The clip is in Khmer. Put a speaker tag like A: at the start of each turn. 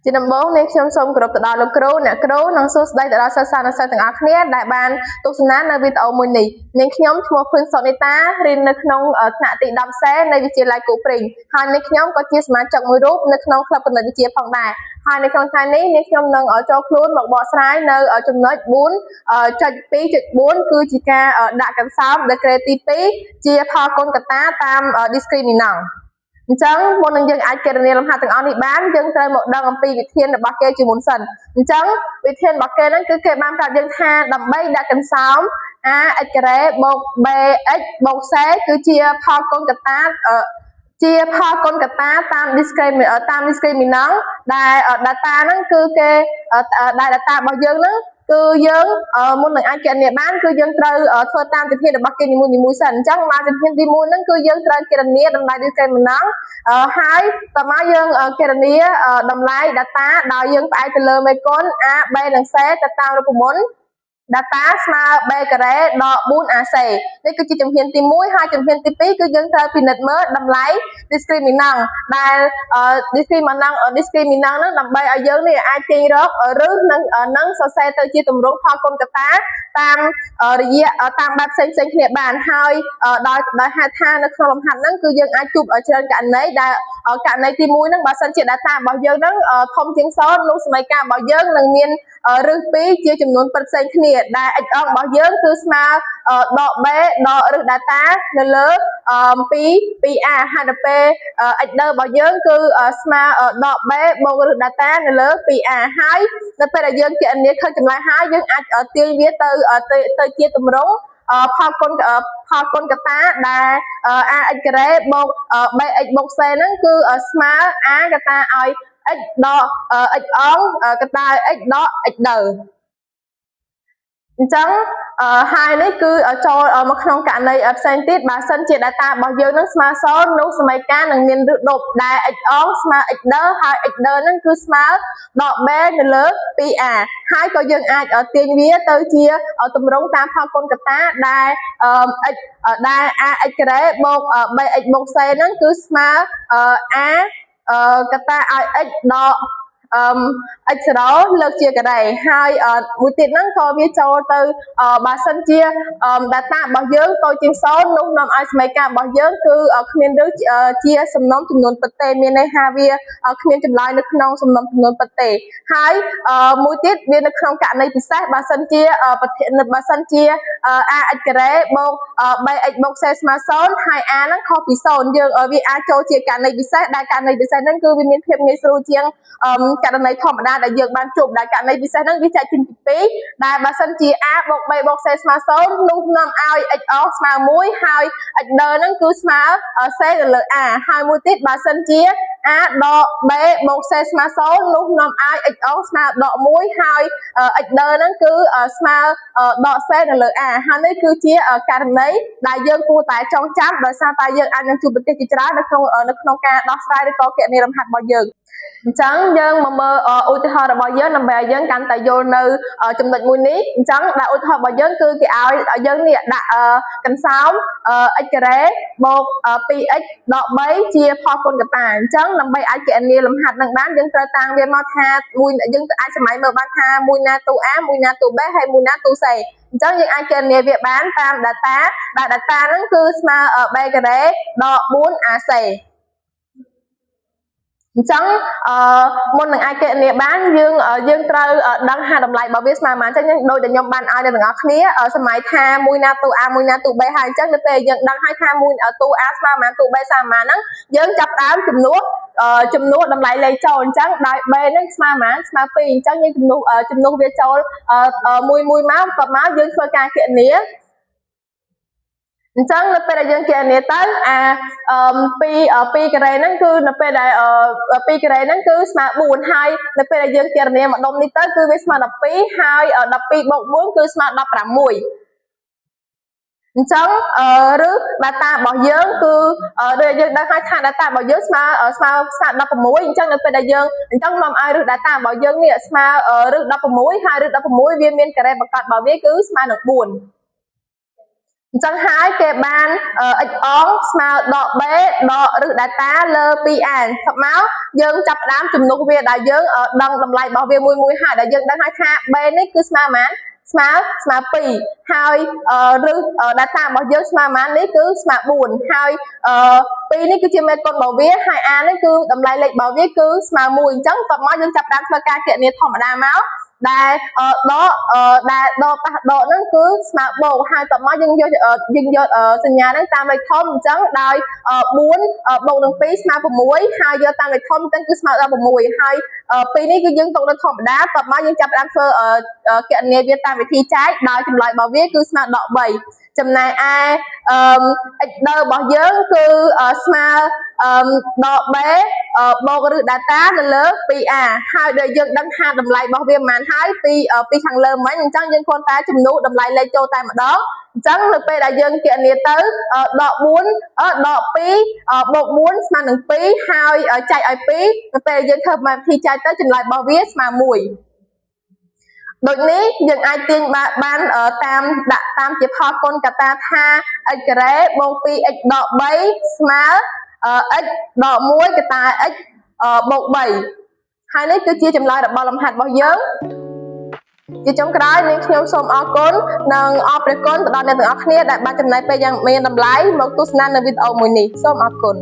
A: ជាដំបូងនេះខ្ញុំសូមគោរពទៅដល់លោកគ្រូអ្នកគ្រូនិងសួស្តីទៅដល់សិស្សានុសិស្សទាំងអស់គ្នាដែលបានទស្សនានៅវីដេអូមួយនេះនាងខ្ញុំឈ្មោះភឿនសុនីតារៀននៅក្នុងថ្នាក់ទី10សេនៃវិទ្យាល័យគូព្រេងហើយនេះខ្ញុំក៏ជាសមាជិកមួយរូបនៅក្នុងក្លឹបគណិតវិទ្យាផងដែរហើយនៅក្នុងថ្ងៃនេះនាងខ្ញុំនឹងចូលខ្លួនមកបកស្រាយនៅចំណុច 4.2.4 គឺជាការដាក់កន្សោម degree ទី2ជាផលគុណកត្តាតាម discriminant អញ្ចឹងមុននឹងយើងអាចគណនាលំហាត់ទាំងអស់នេះបានយើងត្រូវមកដឹងអំពីវិធានរបស់គេជាមុនសិនអញ្ចឹងវិធានរបស់គេហ្នឹងគឺគេបានប្រាប់យើងថាដើម្បីដាក់កន្សោម a x ការ៉េបូក b x បូក c គឺជាផលគុណកត្តាតាម discriminant ដែល data ហ្នឹងគឺគេដែល data របស់យើងហ្នឹងគឺយើងមុននឹងអាចគណនាបានគឺយើងត្រូវធ្វើតាមជំហានរបស់គេនីមួយៗសិនអញ្ចឹងមកជំហានទី1ហ្នឹងគឺយើងត្រូវគណនាតម្លៃ discriminant ហើយតមកយើងគណនាតម្លៃ data ដោយយើងផ្អែកទៅលើមេគុណ a b និង c ទៅតាមរូបមន្ត data ស្មើ b ការ៉េដក 4ac នេះគឺជាជំហានទី1ហើយជំហានទី2គឺយើងត្រូវពិនិត្យមើលតម្លៃ discriminant ដែល discriminant ហ្នឹងដើម្បីឲ្យយើងនេះអាចទាញរកឬនឹងសរសេរទៅជាទម្រង់ផលគុណកត្តាតាមរយៈតាមបែបផ្សេងៗគ្នាបានហើយដោយហេតុថានៅក្នុងលំហាត់ហ្នឹងគឺយើងអាចជួបច្រើនករណីដែលករណីទី1ហ្នឹងបើសិនជា data របស់យើងហ្នឹងធំជាង0នោះសមីការរបស់យើងនឹងមានឬ2ជាចំនួនពិតផ្សេងគ្នាដែល x អងរបស់យើងគឺស្មើដក b ដកឬ data នៅលើ2a ហើយដល់ពេល x ដរបស់យើងគឺស្មើដក b បូកឬ data នៅលើ 2a ហើយដល់ពេលដែលយើងគណនាឃើញចម្លើយហើយយើងអាចទាញវាទៅជាទម្រង់ផលគុណកត្តាដែល ax ការ៉េបូក bx បូក c ហ្នឹងគឺស្មើ a កត្តាឲ្យ x ដក x អងកត្តាឲ្យ x ដក x ដអញ្ចឹងហើយនេះគឺចូលមកក្នុងករណីផ្សេងទៀតបើសិនជា data របស់យើងនឹងស្មើ0នោះសមីការនឹងមានឬដប់ដែល x អងស្មើ x ដហើយ x ដហ្នឹងគឺស្មើដក b នៅលើ 2a ហើយក៏យើងអាចទាញវាទៅជាទម្រង់តាមផលគុណកត្តាដែល x ដែល ax ការ៉េបូក bx បូក c ហ្នឹងគឺស្មើ a កត្តាឲ្យ x ដកx0 លើកជាការ៉េហើយមួយទៀតហ្នឹងក៏វាចូលទៅបើសិនជា data របស់យើងតូចជាង0នោះនាំឲ្យសមីការរបស់យើងគឺគ្មានឬជាសំណុំចំនួនពិតទេមានន័យថាវាគ្មានចម្លើយនៅក្នុងសំណុំចំនួនពិតទេហើយមួយទៀតវានៅក្នុងករណីពិសេសបើសិនជា ax ការ៉េបូក bx បូក c ស្មើ0ហើយ a ហ្នឹងខុសពី0យើងវាអាចចូលជាករណីពិសេសដែលករណីពិសេសហ្នឹងគឺវាមានភាពងាយស្រួលជាងករណីធម្មតាដែលយើងបានជួបដែលករណីពិសេសហ្នឹងវាចែកចេញពី2ដែលបើសិនជា a បូក b បូក c ស្មើ0នោះនាំឲ្យ x អងស្មើ1ហើយ x ដហ្នឹងគឺស្មើ c ទៅលើ a ហើយមួយទៀតបើសិនជា a ដក b បូក c ស្មើ0នោះនាំឲ្យ x អងស្មើដក1ហើយ x ដហ្នឹងគឺស្មើដក c នៅលើ a ហើយនេះគឺជាករណីដែលយើងគួរតែចងចាំដោយសារតែយើងអាចនឹងជួបប្រទេសជាច្រើននៅក្នុងការដោះស្រាយឬក៏គណនាលំហាត់របស់យើងអញ្ចឹងយើងមកមើលឧទាហរណ៍របស់យើងដើម្បីឲ្យយើងកាន់តែយល់នៅចំណុចមួយនេះអញ្ចឹងដាក់ឧទាហរណ៍របស់យើងគឺគេឲ្យយើងនេះដាក់កន្សោម x ការ៉េបូក 2x ដក3ជាផលគុណកត្តាអញ្ចឹងដើម្បីអាចគណនាលំហាត់នឹងបានយើងត្រូវតាំងវាមកថាមួយយើងអាចសម័យមើលបានថាមួយណាតួ a មួយណាតួ b ហើយមួយណាតួ c អញ្ចឹងយើងអាចគណនាវាបានតាម data ដែល data ហ្នឹងគឺស្មើ b ការ៉េដក 4ac អញ្ចឹងមុននឹងអាចគណនាបានយើងត្រូវដឹងថាតម្លៃរបស់វាស្មើប៉ុន្មានអញ្ចឹងដូចដែលខ្ញុំបានឲ្យអ្នកទាំងអស់គ្នាសម័យថាមួយណាតួ a មួយណាតួ b ហើយអញ្ចឹងនៅពេលយើងដឹងហើយថាមួយតួ a ស្មើប៉ុន្មានតួ b ស្មើប៉ុន្មានហ្នឹងយើងចាប់ដើមជំនួសតម្លៃលេខចូលអញ្ចឹងដោយ b ហ្នឹងស្មើប៉ុន្មានស្មើ2អញ្ចឹងយើងជំនួសវាចូលមួយមកបន្ទាប់មកយើងធ្វើការគណនាអញ្ចឹងនៅពេលដែលយើងគណនាទៅ2ការ៉េហ្នឹងគឺនៅពេលដែល2ការ៉េហ្នឹងគឺស្មើ4ហើយនៅពេលដែលយើងគណនាម្ដុំនេះទៅគឺវាស្មើ12ហើយ12បូក1គឺស្មើ16អញ្ចឹងឬ data របស់យើងគឺដូចយើងដឹងហើយថា data របស់យើងស្មើ16អញ្ចឹងនៅពេលដែលយើងអញ្ចឹងនាំឲ្យឬ data របស់យើងនេះស្មើឬ16ហើយឬ16វាមានការ៉េបង្កើតរបស់វាគឺស្មើនឹង4 ចឹងហើយគេបាន x អងស្មើដក b ដកឬ data លើ 2a ថប់មកយើងចាប់ផ្ដើមជំនួសវាដែលយើងដឹងតម្លៃរបស់វាមួយហើយដែលយើងដឹងហើយថា b នេះគឺស្មើប៉ុន្មានស្មើ2ហើយឬ data របស់យើងស្មើប៉ុន្មាននេះគឺស្មើ4ហើយ2នេះគឺជាមេគុណរបស់វាហើយ a នេះគឺតម្លៃលេខរបស់វាគឺស្មើ1អញ្ចឹងតបមកយើងចាប់ផ្ដើមធ្វើការគណនាធម្មតាមកដែលដកប៉ះដកហ្នឹងគឺស្មើបូកហើយតបមកយើងយកសញ្ញាហ្នឹងតាមលេខធំអញ្ចឹងដោយ4បូកនឹង2ស្មើ6ហើយយកតាមលេខធំអញ្ចឹងគឺស្មើដល់6ហើយ2នេះគឺយើងទុកនៅធម្មតាតបមកយើងចាប់ផ្ដើមធ្វើគណនាវាតាមវិធីចែកដោយចម្លើយរបស់វាគឺស្មើដក3ចំណែកឯx ដៅរបស់យើងគឺស្មើដក b បូកឬ data នៅលើ 2a ហើយដែលយើងដឹងថាតម្លៃរបស់វាប៉ុន្មានហើយពីខាងលើមិញអញ្ចឹងយើងគ្រាន់តែជំនួសតម្លៃលេខចូលតែម្ដងអញ្ចឹងនៅពេលដែលយើងគណនាទៅដក4ដក2បូក4ស្មើនឹង2ហើយចែកឲ្យ2នៅពេលយើងធ្វើវិធីចែកទៅចម្លើយរបស់វាស្មើ1ដូចនេះយើងអាចទាញបានតាមដាក់តាមជាផលគុណកត្តាថា x ការ៉េបូក 2x ដក3ស្មើ x ដក1កត្តា x បូក3ហើយនេះគឺជាចម្លើយរបស់លំហាត់របស់យើងជាចុងក្រោយនាងខ្ញុំសូមអរគុណនិងអរព្រះគុណទៅដល់អ្នកទាំងអស់គ្នាដែលបានចំណាយពេលយ៉ាងមានតម្លៃមកទស្សនានៅវីដេអូមួយនេះសូមអរគុណ